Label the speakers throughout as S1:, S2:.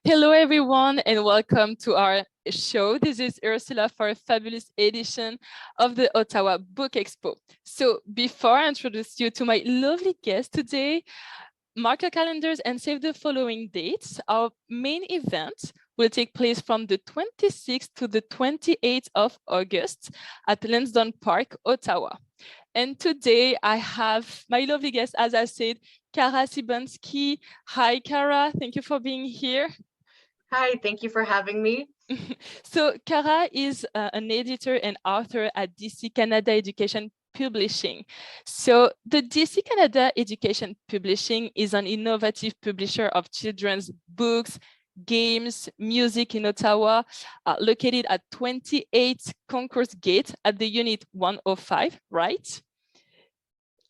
S1: Hello, everyone, and welcome to our show. This is Ursula for a fabulous edition of the Ottawa Book Expo. So before I introduce you to my lovely guest today, mark your calendars and save the following dates. Our main event will take place from the 26th to the 28th of August at Lansdowne Park, Ottawa. And today I have my lovely guest, as I said, Kara Cybanski. Hi, Kara. Thank you for being here.
S2: Hi, thank you for having me.
S1: So Kara is an editor and author at DC Canada Education Publishing. So the DC Canada Education Publishing is an innovative publisher of children's books, games, music in Ottawa, located at 28 Concourse Gate at the Unit 105, right?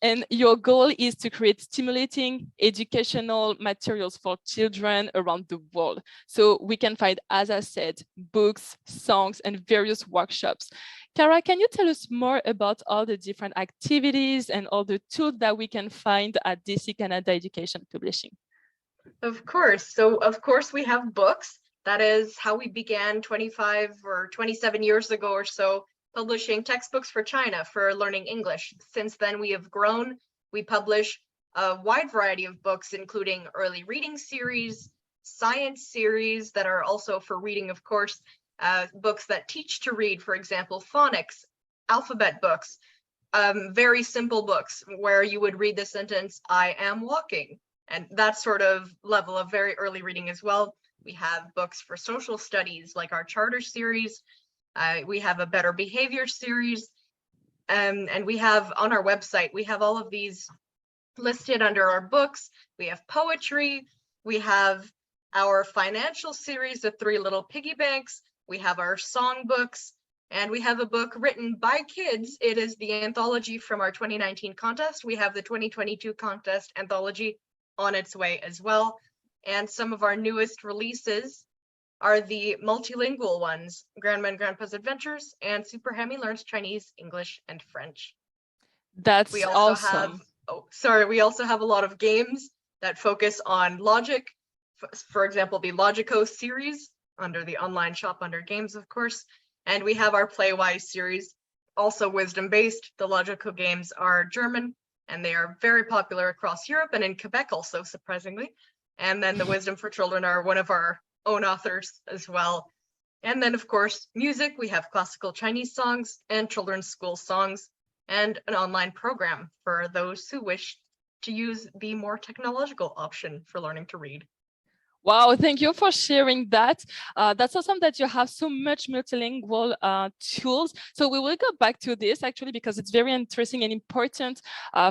S1: And your goal is to create stimulating educational materials for children around the world. So we can find, as I said, books, songs, and various workshops. Kara, can you tell us more about all the different activities and all the tools that we can find at DC Canada Education Publishing?
S2: Of course. So, of course, we have books. That is how we began 25 or 27 years ago or so, publishing textbooks for China for learning English. Since then, we have grown. We publish a wide variety of books, including early reading series, science series that are also for reading, of course, books that teach to read, for example, phonics, alphabet books, very simple books where you would read the sentence, I am walking, and that sort of level of very early reading as well. We have books for social studies, like our charter series. We have a better behavior series, and we have on our website, we have all of these listed under our books. We have poetry, we have our financial series, the Three Little Piggy Banks, we have our song books, and we have a book written by kids. It is the anthology from our 2019 contest. We have the 2022 contest anthology on its way as well. And some of our newest releases are the multilingual ones, Grandma and Grandpa's Adventures and Super Hammy Learns Chinese, English, and French.
S1: That's
S2: we also
S1: awesome.
S2: We also have a lot of games that focus on logic. For example, the Logico series under the online shop under games, of course. And we have our Playwise series, also wisdom-based. The Logico games are German, and they are very popular across Europe and in Quebec also, surprisingly. And then the Wisdom for Children are one of our own authors as well. And then, of course, music. We have classical Chinese songs and children's school songs and an online program for those who wish to use the more technological option for learning to read.
S1: Wow, thank you for sharing that. That's awesome that you have so much multilingual tools. So we will go back to this actually, because it's very interesting and important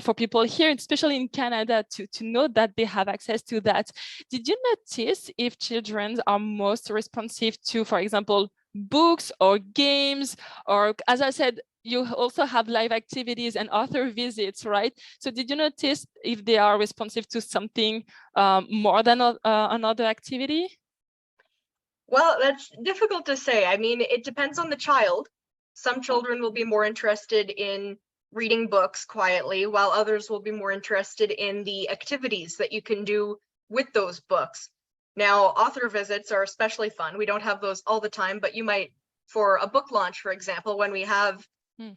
S1: for people here, especially in Canada, to know that they have access to that. Did you notice if children are most responsive to, for example, books or games, or as I said, you also have live activities and author visits, right? So did you notice if they are responsive to something more than another activity?
S2: Well, that's difficult to say. I mean, it depends on the child. Some children will be more interested in reading books quietly, while others will be more interested in the activities that you can do with those books. Now, author visits are especially fun. We don't have those all the time, but you might, for a book launch, for example, when we have,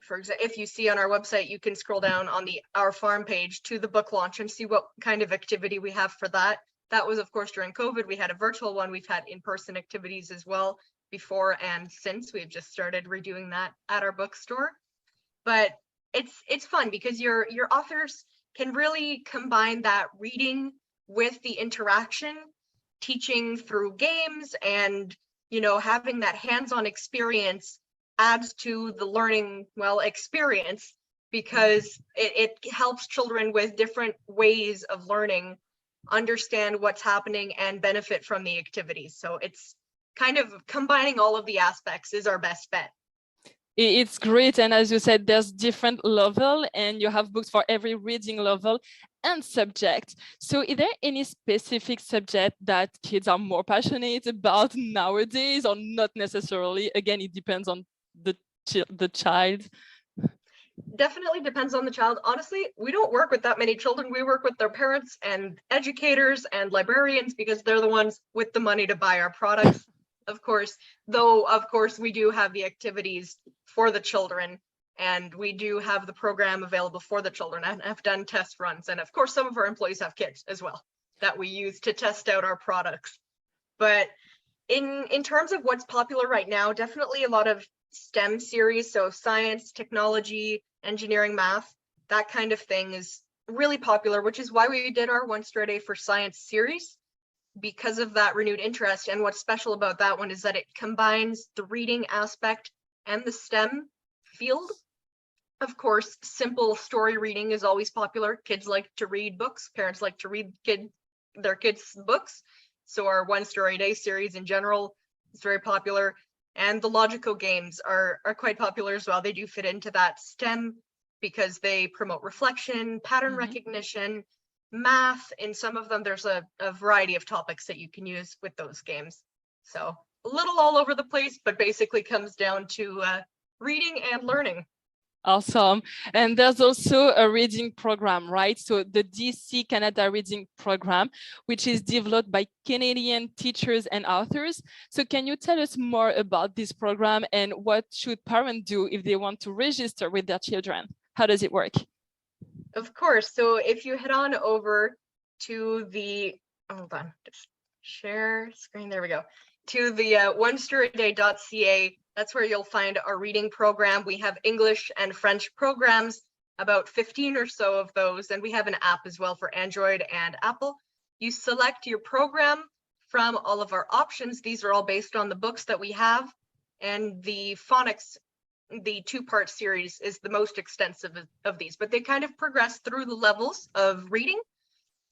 S2: for example, if you see on our website, you can scroll down on the Our Farm page to the book launch and see what kind of activity we have for that. That was, of course, during COVID. We had a virtual one. We've had in-person activities as well before and since. We've just started redoing that at our bookstore. But it's fun because your authors can really combine that reading with the interaction, teaching through games, and having that hands-on experience adds to the learning experience, because it helps children with different ways of learning understand what's happening and benefit from the activities. So it's kind of combining all of the aspects is our best bet.
S1: It's great. And as you said, there's different level and you have books for every reading level and subject. So is there any specific subject that kids are more passionate about nowadays, or not necessarily? Again, it depends on the child.
S2: Definitely depends on the child. Honestly, we don't work with that many children. We work with their parents and educators and librarians because they're the ones with the money to buy our products, of course. Though, of course, we do have the activities for the children, and we do have the program available for the children and have done test runs. And of course, some of our employees have kids as well that we use to test out our products. But in terms of what's popular right now, definitely a lot of STEM series, so science, technology, engineering, math, that kind of thing is really popular, which is why we did our One Star Day for Science series, because of that renewed interest. And what's special about that one is that it combines the reading aspect and the STEM field. Of course, simple story reading is always popular. Kids like to read books, parents like to read their kids' books. So our One Story a Day series in general is very popular. And the logical games are quite popular as well. They do fit into that STEM because they promote reflection, pattern recognition, math. In some of them, there's a variety of topics that you can use with those games. So a little all over the place, but basically comes down to reading and learning.
S1: Awesome. And there's also a reading program, right? So the DC Canada Reading Program, which is developed by Canadian teachers and authors. So can you tell us more about this program and what should parents do if they want to register with their children? How does it work?
S2: Of course. So if you head on over to the, hold on, just share screen, there we go, to the onestoryday.ca. That's where you'll find our reading program. We have English and French programs, about 15 or so of those, and we have an app as well for Android and Apple. You select your program from all of our options. These are all based on the books that we have, and the phonics, the two-part series, is the most extensive of these, but they kind of progress through the levels of reading.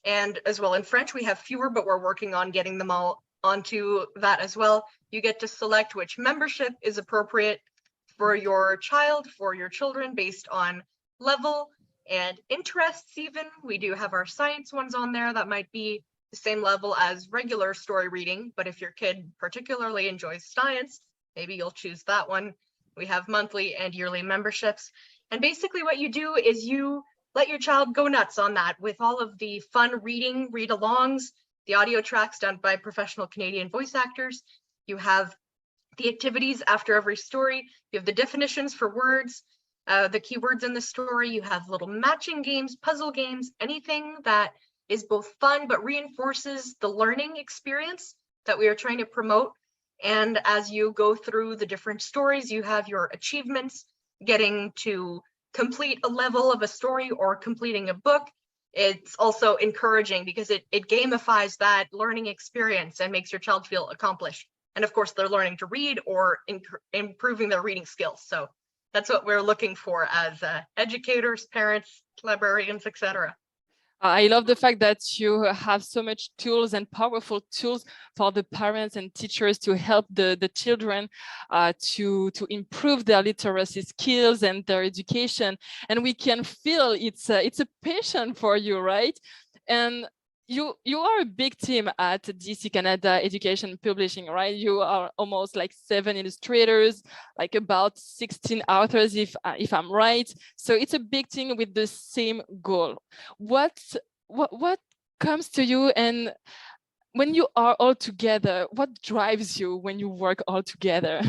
S2: And as well in French, we have fewer, but we're working on getting them all onto that as well. You get to select which membership is appropriate for your child, for your children, based on level and interests even. We do have our science ones on there that might be the same level as regular story reading, but if your kid particularly enjoys science, maybe you'll choose that one. We have monthly and yearly memberships. And basically what you do is you let your child go nuts on that with all of the fun reading, read-alongs, the audio tracks done by professional Canadian voice actors. You have the activities after every story. You have the definitions for words, the keywords in the story. You have little matching games, puzzle games, anything that is both fun but reinforces the learning experience that we are trying to promote. And as you go through the different stories, you have your achievements, getting to complete a level of a story or completing a book. It's also encouraging because it gamifies that learning experience and makes your child feel accomplished. And of course, they're learning to read or improving their reading skills. So that's what we're looking for as educators, parents, librarians, etc.
S1: I love the fact that you have so much tools and powerful tools for the parents and teachers to help the children to improve their literacy skills and their education. And we can feel it's a passion for you, right? And you are a big team at DC Canada Education Publishing, right? You are almost like 7 illustrators, like about 16 authors, if I'm right. So it's a big team with the same goal. What comes to you, and when you are all together, what drives you when you work all together?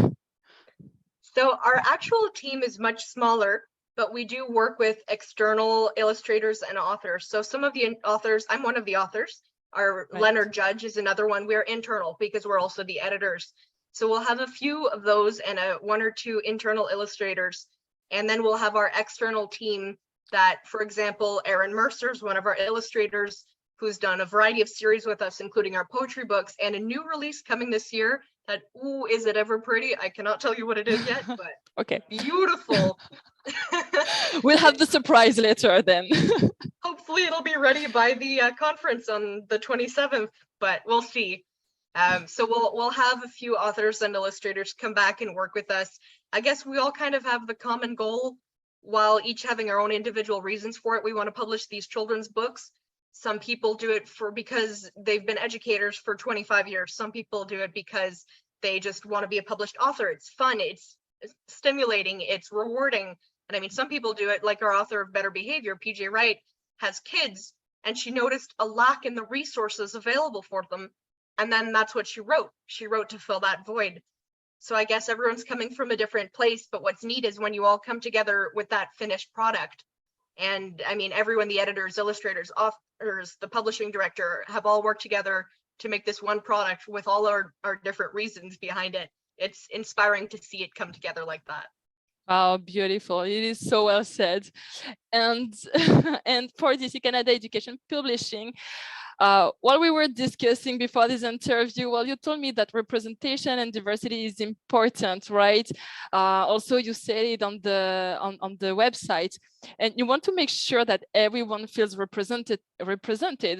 S2: So our actual team is much smaller, but we do work with external illustrators and authors. So some of the authors, I'm one of the authors. Our
S1: Right.
S2: Leonard Judge is another one. We're internal because we're also the editors. So we'll have a few of those and one or two internal illustrators. And then we'll have our external team that, for example, Erin Mercer's one of our illustrators who's done a variety of series with us, including our poetry books and a new release coming this year that, ooh, is it ever pretty? I cannot tell you what it is yet, but
S1: Okay.
S2: Beautiful.
S1: We'll have the surprise later then.
S2: Hopefully it'll be ready by the conference on the 27th, but we'll see. So we'll have a few authors and illustrators come back and work with us. I guess we all kind of have the common goal, while each having our own individual reasons for it. We want to publish these children's books. Some people do it because they've been educators for 25 years. Some people do it because they just want to be a published author. It's fun, it's stimulating, it's rewarding. And I mean, some people do it, like our author of Better Behavior, PJ Wright, has kids, and she noticed a lack in the resources available for them. And then that's what she wrote. She wrote to fill that void. So I guess everyone's coming from a different place, but what's neat is when you all come together with that finished product. And I mean, everyone, the editors, illustrators, authors, the publishing director, have all worked together to make this one product with all our different reasons behind it. It's inspiring to see it come together like that.
S1: Oh, beautiful. It is so well said. And, and for DC Canada Education Publishing, while we were discussing before this interview, well, you told me that representation and diversity is important, right? Also, you said it on the website, and you want to make sure that everyone feels represented.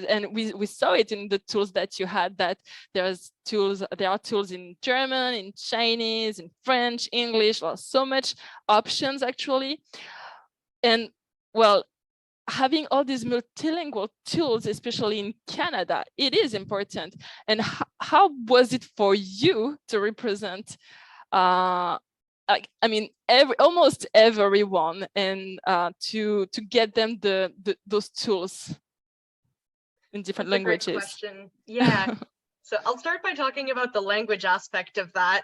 S1: And we saw it in the tools that you had. That there are tools in German, in Chinese, in French, English. Well, so much options actually, and well, having all these multilingual tools, especially in Canada, it is important. And how was it for you to represent, almost everyone, and to get them those tools in different languages?
S2: Great question. Yeah. So I'll start by talking about the language aspect of that.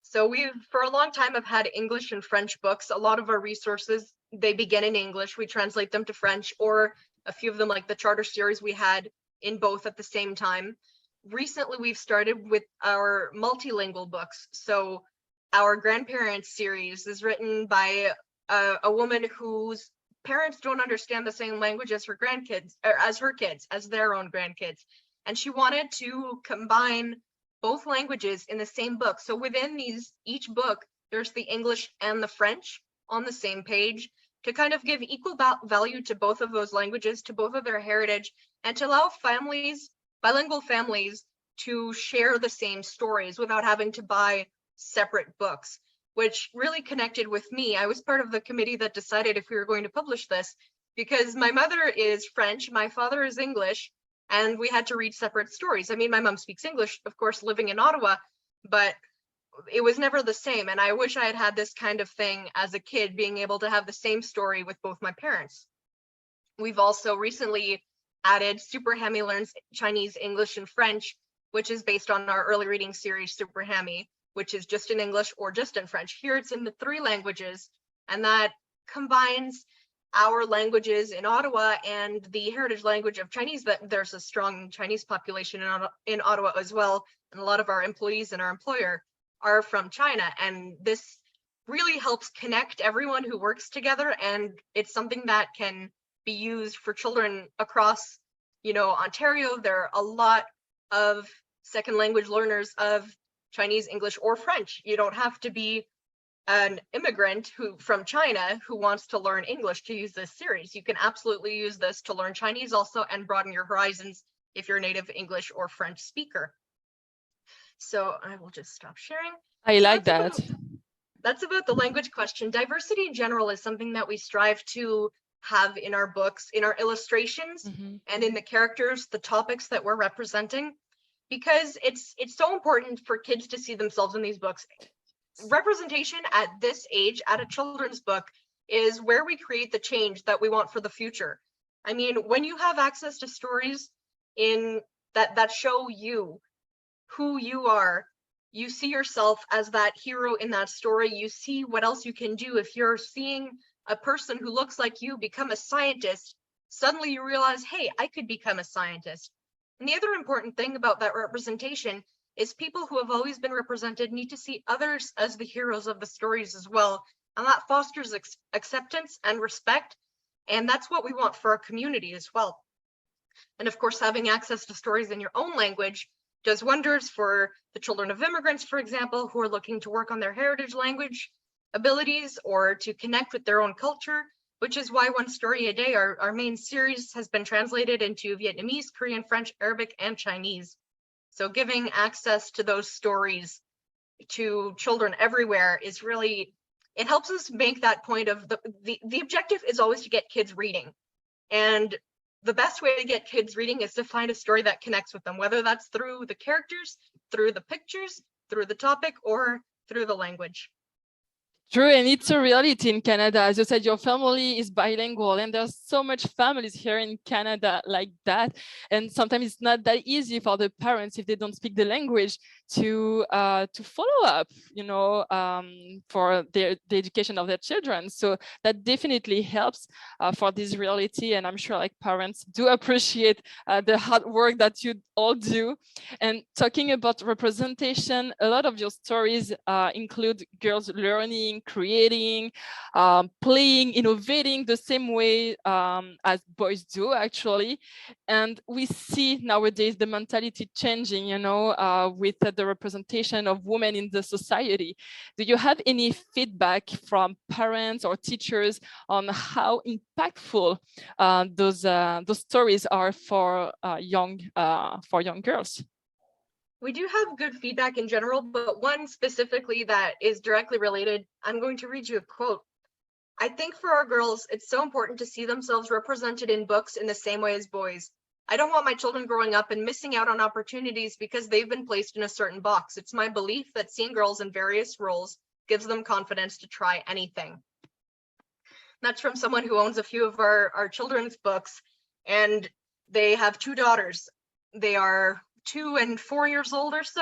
S2: So we've, for a long time, have had English and French books. A lot of our resources, they begin in English. We translate them to French, or a few of them, like the charter series, we had in both at the same time. Recently, we've started with our multilingual books. So our grandparents series is written by a woman whose parents don't understand the same language as her grandkids, or as her kids, as their own grandkids. And she wanted to combine both languages in the same book. So within each book, there's the English and the French on the same page, to kind of give equal value to both of those languages, to both of their heritage, and to allow families, bilingual families, to share the same stories without having to buy separate books, which really connected with me. I was part of the committee that decided if we were going to publish this, because my mother is French, my father is English, and we had to read separate stories. I mean, my mom speaks English, of course, living in Ottawa, but it was never the same. And I wish I had had this kind of thing as a kid, being able to have the same story with both my parents. We've also recently added Super Hammy Learns Chinese, English, and French, which is based on our early reading series, Super Hammy, which is just in English or just in French. Here it's in the 3 languages, and that combines our languages in Ottawa and the heritage language of Chinese. That there's a strong Chinese population in Ottawa as well, and a lot of our employees and our employer are from China, and this really helps connect everyone who works together, and it's something that can be used for children across, Ontario. There are a lot of second language learners of Chinese, English, or French. You don't have to be an immigrant from China who wants to learn English to use this series. You can absolutely use this to learn Chinese also, and broaden your horizons if you're a native English or French speaker. So I will just stop sharing.
S1: I like that.
S2: That's about the language question. Diversity in general is something that we strive to have in our books, in our illustrations, and in the characters, the topics that we're representing, because it's so important for kids to see themselves in these books. Representation at this age, at a children's book, is where we create the change that we want for the future. I mean, when you have access to stories in that show you who you are, you see yourself as that hero in that story. You see what else you can do. If you're seeing a person who looks like you become a scientist, suddenly you realize, hey, I could become a scientist. And the other important thing about that representation is people who have always been represented need to see others as the heroes of the stories as well. And that fosters acceptance and respect. And that's what we want for our community as well. And of course, having access to stories in your own language does wonders for the children of immigrants, for example, who are looking to work on their heritage language abilities or to connect with their own culture, which is why One Story a Day, our main series, has been translated into Vietnamese, Korean, French, Arabic, and Chinese. So giving access to those stories to children everywhere is really, it helps us make that point of the objective is always to get kids reading. And the best way to get kids reading is to find a story that connects with them, whether that's through the characters, through the pictures, through the topic, or through the language.
S1: True, and it's a reality in Canada. As you said, your family is bilingual, and there's so much families here in Canada like that. And sometimes it's not that easy for the parents, if they don't speak the language, to follow up, for the education of their children. So that definitely helps for this reality. And I'm sure like parents do appreciate the hard work that you all do. And talking about representation, a lot of your stories include girls learning, creating, playing, innovating the same way as boys do, actually. And we see nowadays the mentality changing, with the representation of women in the society. Do you have any feedback from parents or teachers on how impactful those stories are for young girls?
S2: We do have good feedback in general, but one specifically that is directly related, I'm going to read you a quote. I think for our girls, it's so important to see themselves represented in books in the same way as boys. I don't want my children growing up and missing out on opportunities because they've been placed in a certain box. It's my belief that seeing girls in various roles gives them confidence to try anything. That's from someone who owns a few of our children's books, and they have two daughters. They are 2 and 4 years old or so.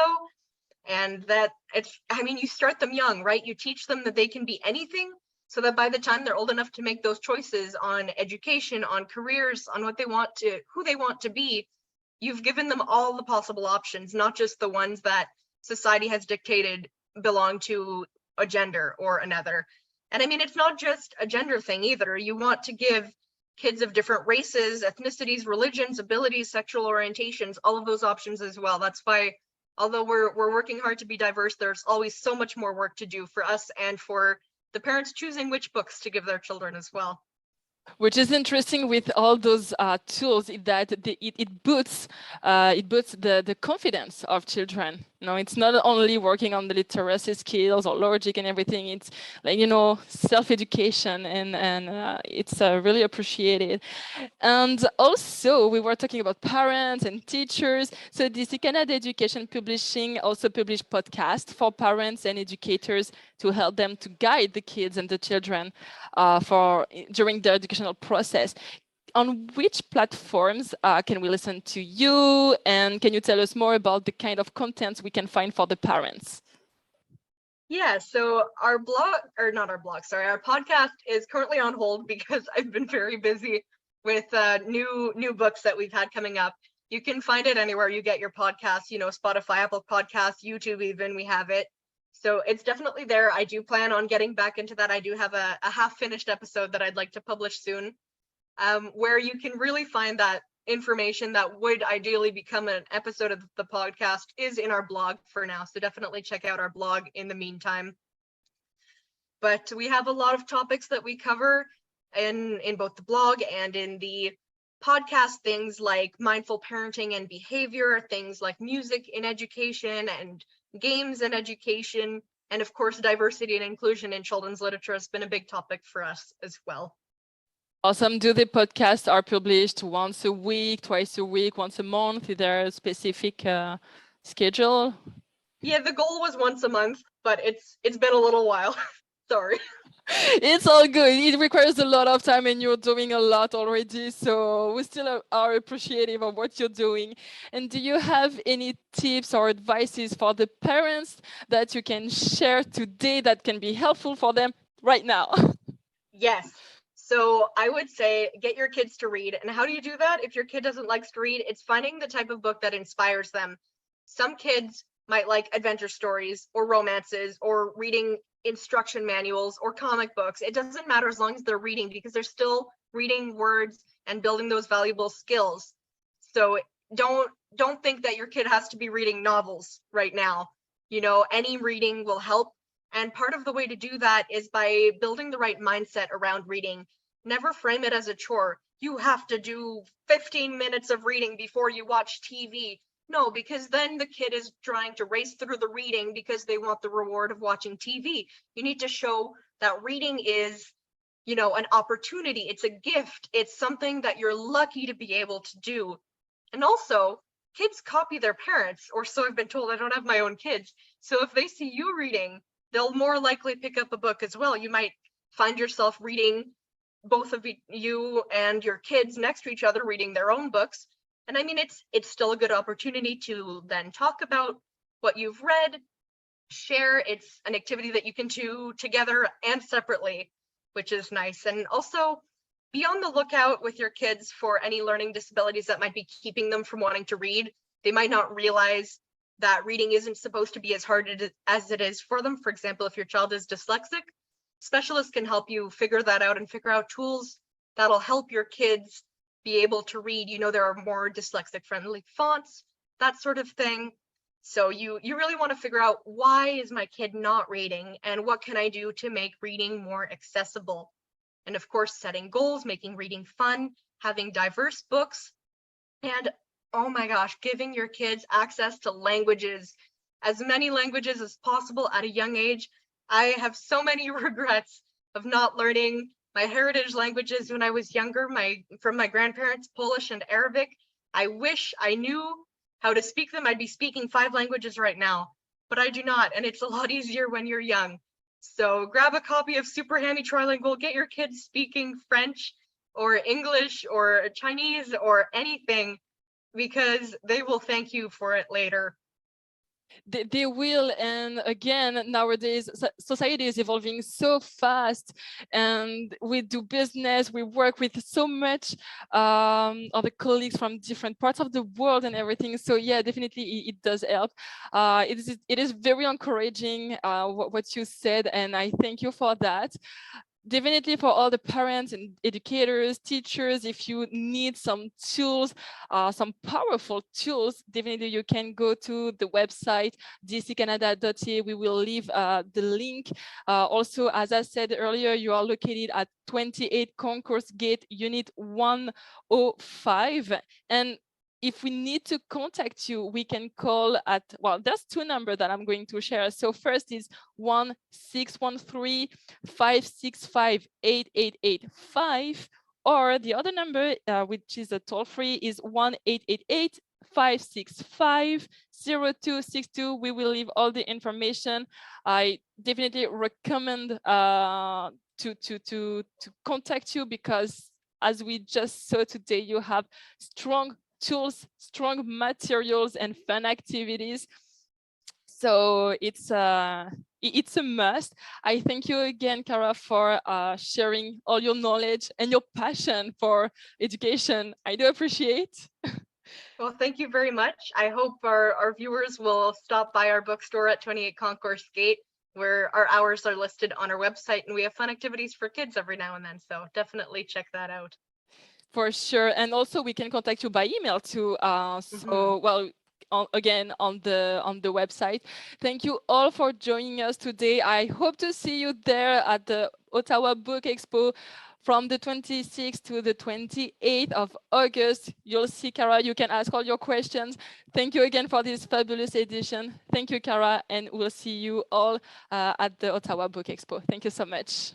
S2: And that you start them young, right? You teach them that they can be anything, so that by the time they're old enough to make those choices on education, on careers, on who they want to be, you've given them all the possible options, not just the ones that society has dictated belong to a gender or another. And it's not just a gender thing either. You want to give kids of different races, ethnicities, religions, abilities, sexual orientations, all of those options as well. That's why, although we're working hard to be diverse, there's always so much more work to do for us and for the parents choosing which books to give their children as well.
S1: Which is interesting with all those tools, that it boosts the confidence of children. It's not only working on the literacy skills or logic and everything. It's like self-education, and it's really appreciated. And also, we were talking about parents and teachers. So DC Canada Education Publishing also published podcasts for parents and educators to help them to guide the kids and the children during the educational process. On which platforms can we listen to you? And can you tell us more about the kind of contents we can find for the parents?
S2: Yeah, so our podcast is currently on hold because I've been very busy with new books that we've had coming up. You can find it anywhere you get your podcasts, Spotify, Apple Podcasts, YouTube even, we have it. So it's definitely there. I do plan on getting back into that. I do have a half-finished episode that I'd like to publish soon, where you can really find that information that would ideally become an episode of the podcast is in our blog for now. So definitely check out our blog in the meantime. But we have a lot of topics that we cover in both the blog and in the podcast, things like mindful parenting and behavior, things like music in education and games in education, and of course, diversity and inclusion in children's literature has been a big topic for us as well.
S1: Awesome. Do the podcasts are published once a week, twice a week, once a month? Is there a specific schedule?
S2: Yeah, the goal was once a month, but it's been a little while. Sorry.
S1: It's all good. It requires a lot of time, and you're doing a lot already. So we still are appreciative of what you're doing. And do you have any tips or advices for the parents that you can share today that can be helpful for them right now?
S2: Yes. So I would say get your kids to read. And how do you do that? If your kid doesn't like to read, it's finding the type of book that inspires them. Some kids might like adventure stories or romances or reading instruction manuals or comic books. It doesn't matter as long as they're reading, because they're still reading words and building those valuable skills. So don't think that your kid has to be reading novels right now. Any reading will help. And part of the way to do that is by building the right mindset around reading. Never frame it as a chore. You have to do 15 minutes of reading before you watch TV. No, because then the kid is trying to race through the reading because they want the reward of watching TV. You need to show that reading is, an opportunity. It's a gift. It's something that you're lucky to be able to do. And also, kids copy their parents, or so I've been told. I don't have my own kids. So if they see you reading, they'll more likely pick up a book as well. You might find yourself reading, both of you and your kids next to each other reading their own books. And I mean, it's still a good opportunity to then talk about what you've read, share. It's an activity that you can do together and separately, which is nice. And also be on the lookout with your kids for any learning disabilities that might be keeping them from wanting to read. They might not realize that reading isn't supposed to be as hard as it is for them. For example, if your child is dyslexic, specialists can help you figure that out and figure out tools that'll help your kids be able to read. You know, there are more dyslexic friendly fonts, that sort of thing. So you really want to figure out, why is my kid not reading, and what can I do to make reading more accessible? And of course, setting goals, making reading fun, having diverse books, and oh my gosh, giving your kids access to languages, as many languages as possible at a young age. I have so many regrets of not learning my heritage languages when I was younger, from my grandparents, Polish and Arabic. I wish I knew how to speak them. I'd be speaking 5 languages right now, but I do not, and it's a lot easier when you're young. So grab a copy of Super Hammy Trilingual, get your kids speaking French or English or Chinese or anything, because they will thank you for it later.
S1: They will. And again, nowadays society is evolving so fast, and we do business, we work with so much other colleagues from different parts of the world and everything. So yeah, definitely it does help. It is very encouraging what you said, and I thank you for that. Definitely for all the parents and educators, teachers, if you need some tools, some powerful tools, definitely you can go to the website dccanada.ca. We will leave the link. Also, as I said earlier, you are located at 28 Concourse Gate, Unit 105. And if we need to contact you, we can call at, well, there's 2 numbers that I'm going to share. So first is 1-613-565-8885, or the other number, which is a toll free, is 1-888-565-0262. We will leave all the information. I definitely recommend to contact you, because as we just saw today, you have strong tools, strong materials, and fun activities. So it's a must. I thank you again, Cara, for sharing all your knowledge and your passion for education. I do appreciate.
S2: Well, thank you very much. I hope our viewers will stop by our bookstore at 28 Concourse Gate, where our hours are listed on our website, and we have fun activities for kids every now and then. So definitely check that out.
S1: For sure. And also we can contact you by email too. Well, again on the website. Thank you all for joining us today. I hope to see you there at the Ottawa Book Expo from the 26th to the 28th of August. You'll see Cara, you can ask all your questions. Thank you again for this fabulous edition. Thank you, Cara, and we'll see you all at the Ottawa Book Expo. Thank you so much.